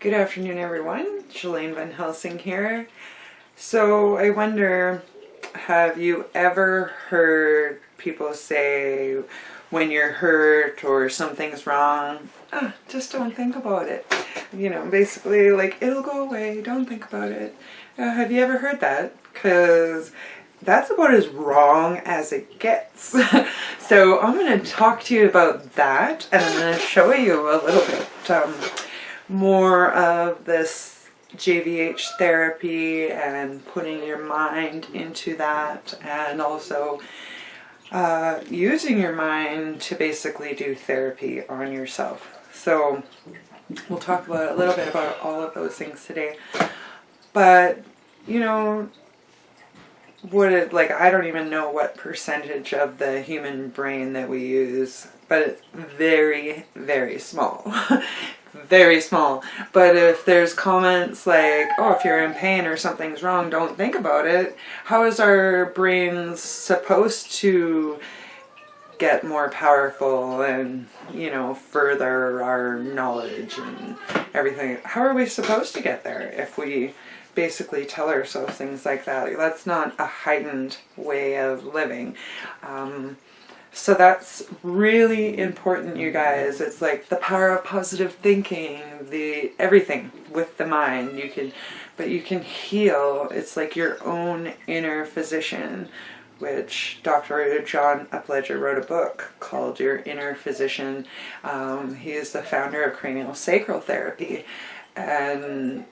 Good afternoon, everyone. Shalane Van Helsing here. So I wonder, have you ever heard people say when you're hurt or something's wrong, just don't think about it. You know, basically like, it'll go away, don't think about it. Have you ever heard that? Because that's about as wrong as it gets. So I'm going to talk to you about that, and I'm going to show you a little bit more of this JVH therapy and putting your mind into that, and also using your mind to basically do therapy on yourself. So we'll talk about a little bit about all of those things today. But you know, I don't even know what percentage of the human brain that we use, but it's very, very small. Very small. But if there's comments like, oh, if you're in pain or something's wrong, don't think about it, how is our brains supposed to get more powerful and, you know, further our knowledge and everything? How are we supposed to get there if we basically tell ourselves things like that? That's not a heightened way of living. So that's really important, you guys. It's like the power of positive thinking, the everything with the mind. But you can heal. It's like your own inner physician, which Dr. John Upledger wrote a book called Your Inner Physician. He is the founder of cranial sacral therapy, and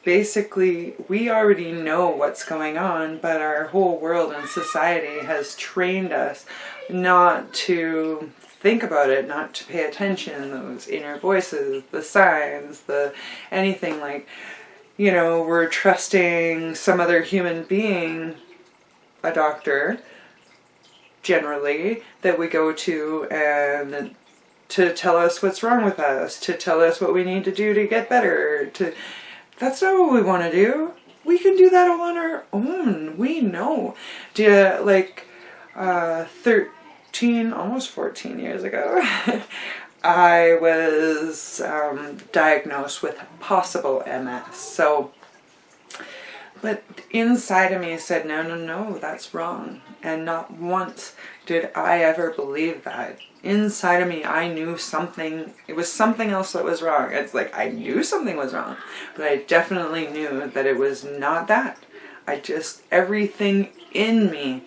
basically, we already know what's going on, but our whole world and society has trained us not to think about it, not to pay attention, those inner voices, the signs, anything like, you know, we're trusting some other human being, a doctor, generally, that we go to and to tell us what's wrong with us, to tell us what we need to do to get better, That's not what we want to do. We can do that all on our own. We know. Like 13, almost 14 years ago, I was diagnosed with possible MS. So, but inside of me said, no, no, no, that's wrong. And not once did I ever believe that. Inside of me, I knew something, it was something else that was wrong. It's like I knew something was wrong, but I definitely knew that it was not that. Everything in me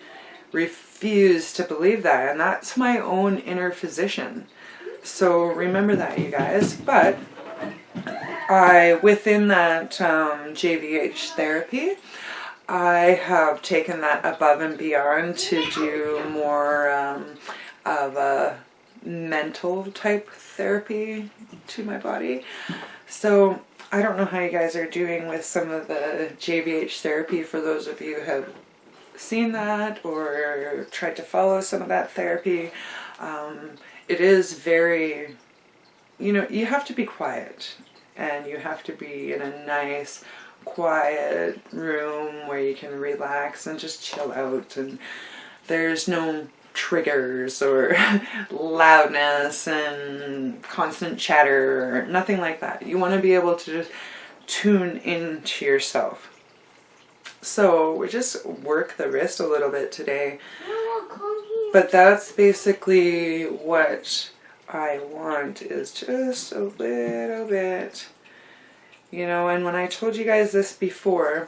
refused to believe that, and that's my own inner physician. So remember that, you guys. But within that JVH therapy, I have taken that above and beyond to do more of a mental type therapy to my body. So I don't know how you guys are doing with some of the JVH therapy, for those of you who have seen that or tried to follow some of that therapy. It is very, you know, you have to be quiet, and you have to be in a nice quiet room where you can relax and just chill out, and there's no triggers or loudness and constant chatter or nothing like that. You want to be able to just tune into yourself. So we just work the wrist a little bit today, but that's basically what I want, is just a little bit, you know. And when I told you guys this before,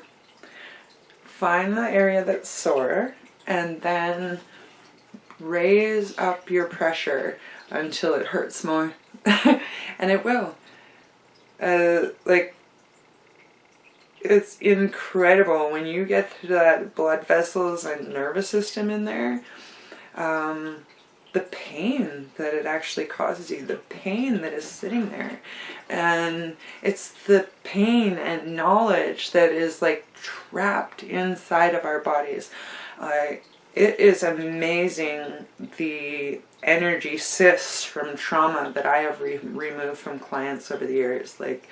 find the area that's sore and then raise up your pressure until it hurts more. And it will. It's incredible when you get to that blood vessels and nervous system in there. The pain that it actually causes you, the pain that is sitting there. And it's the pain and knowledge that is like trapped inside of our bodies. It is amazing, the energy cysts from trauma that I have removed from clients over the years. Like,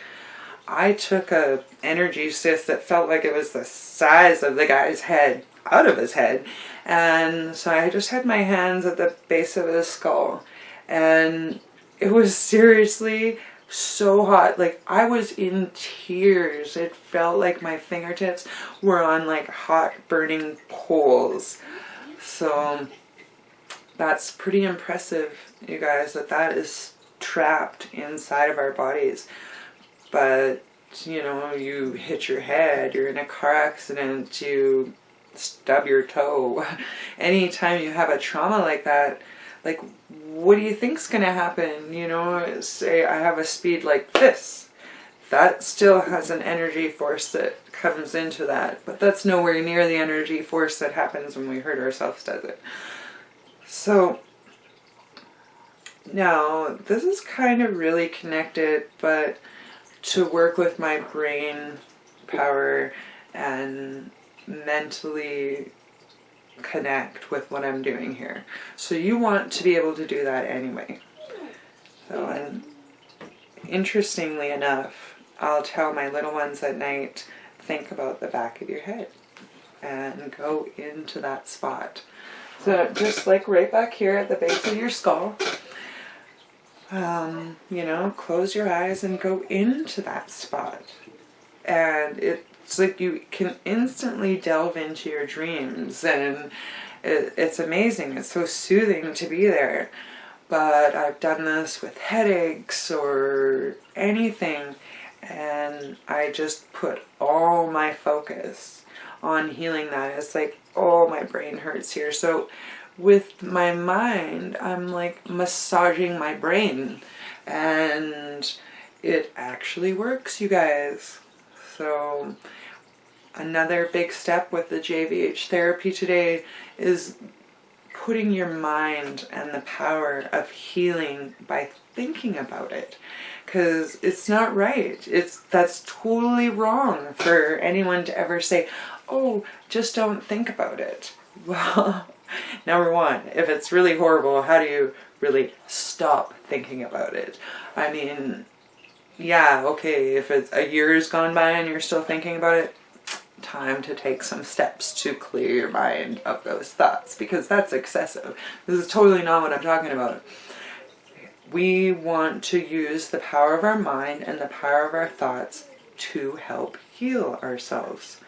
I took a energy cyst that felt like it was the size of the guy's head out of his head, and so I just had my hands at the base of his skull, and it was seriously so hot. Like, I was in tears. It felt like my fingertips were on like hot burning coals. So that's pretty impressive, you guys, that is trapped inside of our bodies. But, you know, you hit your head, you're in a car accident, you stub your toe. Anytime you have a trauma like that, like, what do you think's gonna happen? You know, say I have a speed like this. That still has an energy force that comes into that, but that's nowhere near the energy force that happens when we hurt ourselves, does it? So, now, this is kind of really connected, but to work with my brain power and mentally connect with what I'm doing here. So you want to be able to do that anyway. So, and interestingly enough, I'll tell my little ones at night, think about the back of your head and go into that spot. So just like right back here at the base of your skull, you know, close your eyes and go into that spot. And it's like you can instantly delve into your dreams, and it's amazing. It's so soothing to be there. But I've done this with headaches or anything, and I just put all my focus on healing that. It's like, oh, my brain hurts here. So with my mind, I'm like massaging my brain, and it actually works, you guys. So another big step with the JVH therapy today is putting your mind and the power of healing by thinking about it, because it's not right. That's totally wrong for anyone to ever say, oh, just don't think about it. Well, number one, if it's really horrible, how do you really stop thinking about it? I mean, yeah, okay, if it's a year's gone by and you're still thinking about it, time to take some steps to clear your mind of those thoughts, because that's excessive. This is totally not what I'm talking about. We want to use the power of our mind and the power of our thoughts to help heal ourselves.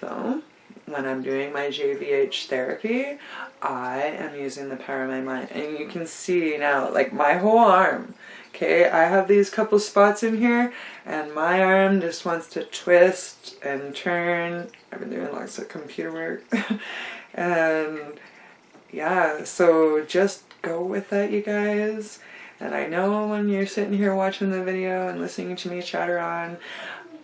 So, when I'm doing my JVH therapy, I am using the power of my mind. And you can see now, like, my whole arm. Okay, I have these couple spots in here, and my arm just wants to twist and turn. I've been doing lots of computer work. And yeah, so just go with that, you guys. And I know when you're sitting here watching the video and listening to me chatter on,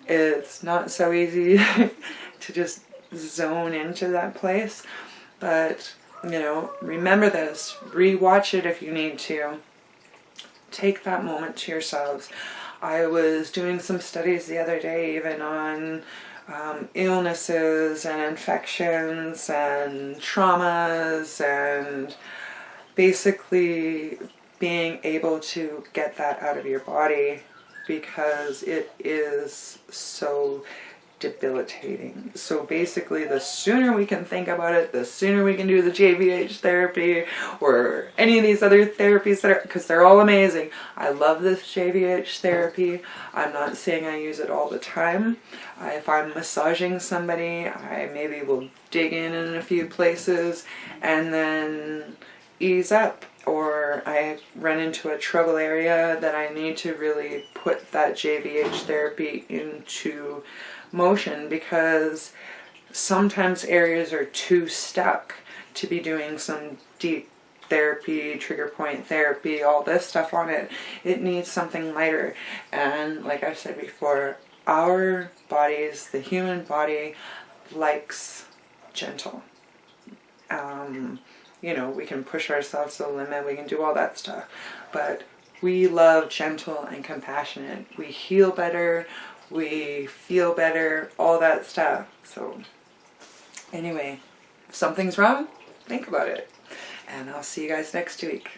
it's not so easy to just zone into that place. But, you know, remember this. Rewatch it if you need to. Take that moment to yourselves. I was doing some studies the other day even on illnesses and infections and traumas, and basically being able to get that out of your body, because it is so debilitating. So basically, the sooner we can think about it, the sooner we can do the JVH therapy or any of these other therapies that are, because they're all amazing. I love this JVH therapy. I'm not saying I use it all the time. If I'm massaging somebody, I maybe will dig in a few places and then ease up. Or I run into a trouble area that I need to really put that JVH therapy into motion, because sometimes areas are too stuck to be doing some deep therapy, trigger point therapy, all this stuff on it. It needs something lighter. And like I've said before, our bodies, the human body, likes gentle. You know, we can push ourselves to the limit, we can do all that stuff, but we love gentle and compassionate. We heal better, we feel better, all that stuff. So anyway, if something's wrong, think about it. And I'll see you guys next week.